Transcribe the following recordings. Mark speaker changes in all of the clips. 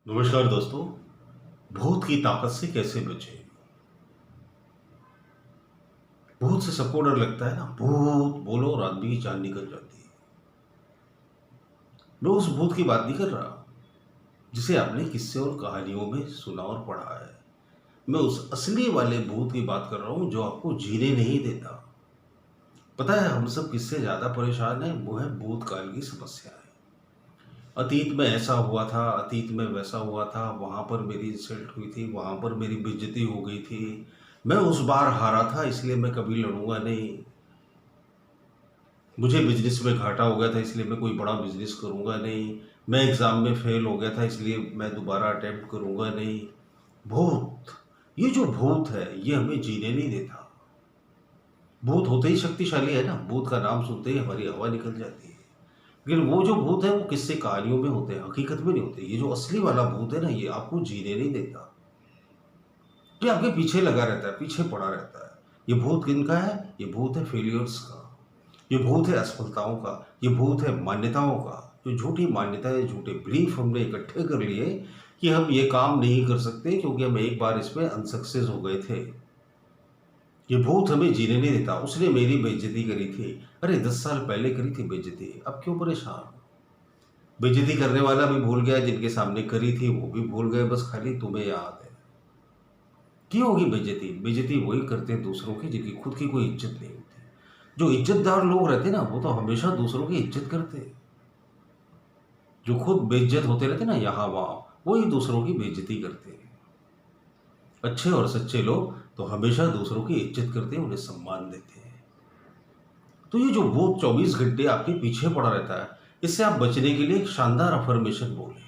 Speaker 1: नमस्कार दोस्तों। भूत की ताकत से कैसे बचें। भूत से सबको डर लगता है ना। भूत बोलो और आदमी की जान निकल जाती है। मैं उस भूत की बात नहीं कर रहा जिसे आपने किस्से और कहानियों में सुना और पढ़ा है। मैं उस असली वाले भूत की बात कर रहा हूं जो आपको जीने नहीं देता। पता है, हम सब किससे ज्यादा परेशान हैं? वो है भूतकाल की समस्या है। अतीत में ऐसा हुआ था, अतीत में वैसा हुआ था, वहां पर मेरी इंसल्ट हुई थी, वहां पर मेरी बेइज्जती हो गई थी, मैं उस बार हारा था इसलिए मैं कभी लड़ूंगा नहीं, मुझे बिजनेस में घाटा हो गया था इसलिए मैं कोई बड़ा बिजनेस करूंगा नहीं, मैं एग्जाम में फेल हो गया था इसलिए मैं दोबारा अटेम्प्ट करूंगा नहीं। भूत, ये जो भूत है ये हमें जीने नहीं देता। भूत होते ही शक्तिशाली है ना। भूत का नाम सुनते ही हमारी हवा निकल जाती है। लेकिन वो जो भूत है वो किससे कहानियों में होते हैं, हकीकत में नहीं होते। ये जो असली वाला भूत है ना, ये आपको जीने नहीं देता। ये आपके पीछे लगा रहता है, पीछे पड़ा रहता है। ये भूत किनका है? ये भूत है फेलियर्स का। ये भूत है असफलताओं का। ये भूत है मान्यताओं का। जो झूठी मान्यताएं, झूठे बिलीफ हमने इकट्ठे कर लिए कि हम ये काम नहीं कर सकते क्योंकि हम एक बार इसमें अनसक्सेस हो गए थे। ये भूत हमें जीने नहीं देता। उसने मेरी बेइज्जती करी थी, अरे 10 साल पहले करी थी बेइज्जती, अब क्यों परेशान? बेइज्जती करने वाला भी भूल गया, जिनके सामने करी थी वो भी भूल गए, बस खाली तुम्हें याद है। क्यों होगी बेइज्जती? बेइज्जती वही करते हैं दूसरों की जिनकी खुद की कोई इज्जत नहीं होती। जो इज्जतदार लोग रहते ना वो तो हमेशा दूसरों की इज्जत करते हैं। जो खुद बेइज्जत होते रहते ना यहाँ वहाँ, वही दूसरों की बेइज्जती करते हैं। अच्छे और सच्चे लोग तो हमेशा दूसरों की इज्जत करते हैं, उन्हें सम्मान देते हैं। तो ये जो भूत 24 घंटे आपके पीछे पड़ा रहता है, इससे आप बचने के लिए एक शानदार अफर्मेशन बोले,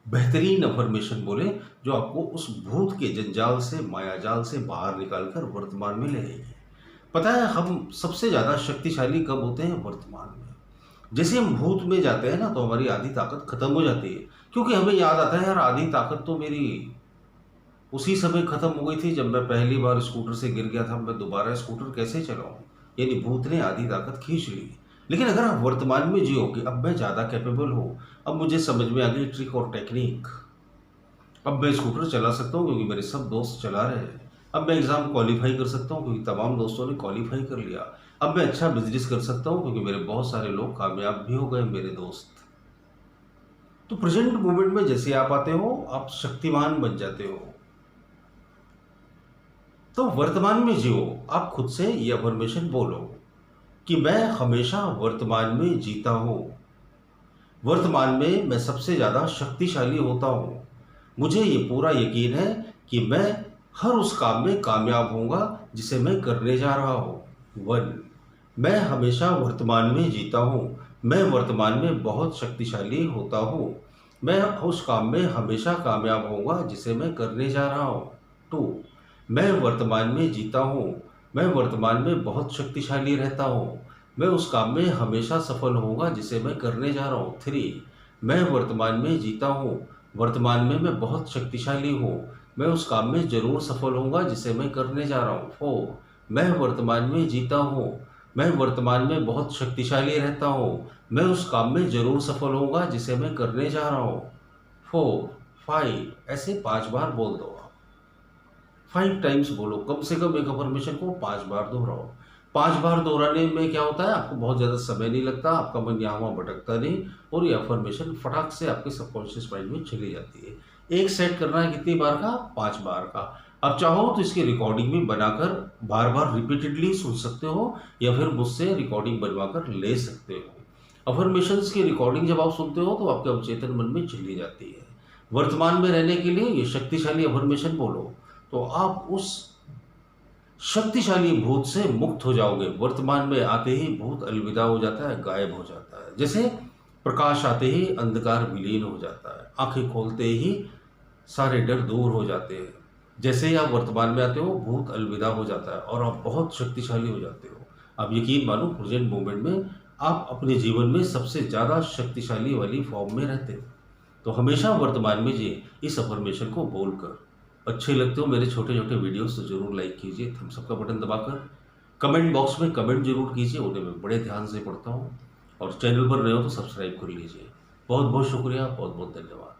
Speaker 1: बेहतरीन अफर्मेशन बोले, जो आपको उस भूत के जंजाल से, मायाजाल से बाहर निकालकर वर्तमान में ले आएगी। पता है, हम सबसे ज्यादा शक्तिशाली कब होते हैं? वर्तमान में। जैसे हम भूत में जाते हैं ना तो हमारी आधी ताकत खत्म हो जाती है, क्योंकि हमें याद आता है यार आधी ताकत तो मेरी उसी समय खत्म हो गई थी जब मैं पहली बार स्कूटर से गिर गया था। मैं दोबारा स्कूटर कैसे चलाऊं? यानी भूत ने आधी ताकत खींच ली। लेकिन अगर आप वर्तमान में जियो कि अब मैं ज्यादा कैपेबल हूं, अब मुझे समझ में आ गई ट्रिक और टेक्निक, अब मैं स्कूटर चला सकता हूँ क्योंकि मेरे सब दोस्त चला रहे हैं, अब मैं एग्जाम क्वालिफाई कर सकता हूँ क्योंकि तमाम दोस्तों ने क्वालिफाई कर लिया, अब मैं अच्छा बिजनेस कर सकता हूँ क्योंकि मेरे बहुत सारे लोग कामयाब भी हो गए, मेरे दोस्त। तो प्रेजेंट मोमेंट में जैसे आप आते हो आप शक्तिमान बन जाते हो। तो वर्तमान में जियो। आप खुद से ये अफर्मेशन बोलो कि मैं हमेशा वर्तमान में जीता हूं, वर्तमान में मैं सबसे ज्यादा शक्तिशाली होता हूं, मुझे ये पूरा यकीन है कि मैं हर उस काम में कामयाब होऊंगा जिसे मैं करने जा रहा हूं। वन, मैं हमेशा वर्तमान में जीता हूं, मैं वर्तमान में बहुत शक्तिशाली होता हूं, मैं उस काम में हमेशा कामयाब होऊंगा जिसे मैं करने जा रहा हूं। टू, मैं वर्तमान में जीता हूँ, मैं वर्तमान में बहुत शक्तिशाली रहता हूँ, मैं उस काम में हमेशा सफल होऊंगा जिसे मैं करने जा रहा हूँ। थ्री, मैं वर्तमान में जीता हूँ, वर्तमान में मैं बहुत शक्तिशाली हूँ, मैं उस काम में जरूर सफल होऊंगा जिसे मैं करने जा रहा हूँ। फोर, मैं वर्तमान में जीता हूँ, मैं वर्तमान में बहुत शक्तिशाली रहता हूँ, मैं उस काम में जरूर सफल होऊंगा जिसे मैं करने जा रहा हूँ। फोर, फाइव, ऐसे 5 बार बोल दो। 5 टाइम्स बोलो, कम से कम एक अफर्मेशन को 5 बार दोहराओ। 5 बार दोहराने में क्या होता है, आपको बहुत ज़्यादा समय नहीं लगता, आपका मन यहाँ वहाँ भटकता नहीं, और ये अफर्मेशन फटाक से आपके सबकॉन्शियस माइंड में चली जाती है। एक सेट करना है कितनी बार का? 5 बार का। अब चाहो तो इसकी रिकॉर्डिंग भी बनाकर बार बार रिपीटेडली सुन सकते हो, या फिर मुझसे रिकॉर्डिंग बनवाकर ले सकते हो। अफर्मेशंस की रिकॉर्डिंग जब आप सुनते हो तो आपके अवचेतन मन में चली जाती है। वर्तमान में रहने के लिए ये शक्तिशाली अफर्मेशन बोलो तो आप उस शक्तिशाली भूत से मुक्त हो जाओगे। वर्तमान में आते ही भूत अलविदा हो जाता है, गायब हो जाता है। जैसे प्रकाश आते ही अंधकार विलीन हो जाता है, आंखें खोलते ही सारे डर दूर हो जाते हैं। जैसे ही आप वर्तमान में आते हो भूत अलविदा हो जाता है और आप बहुत शक्तिशाली हो जाते हो। आप यकीन मानो प्रेजेंट मोमेंट में आप अपने जीवन में सबसे ज्यादा शक्तिशाली वाली फॉर्म में रहते हो। तो हमेशा वर्तमान में जिए इस अफर्मेशन को बोलकर। अच्छे लगते हो मेरे छोटे छोटे वीडियोस तो जरूर लाइक कीजिए, थम्स अप का बटन दबाकर। कमेंट बॉक्स में कमेंट जरूर कीजिए, उन्हें मैं बड़े ध्यान से पढ़ता हूँ। और चैनल पर नए हो तो सब्सक्राइब कर लीजिए। बहुत बहुत शुक्रिया, बहुत बहुत धन्यवाद।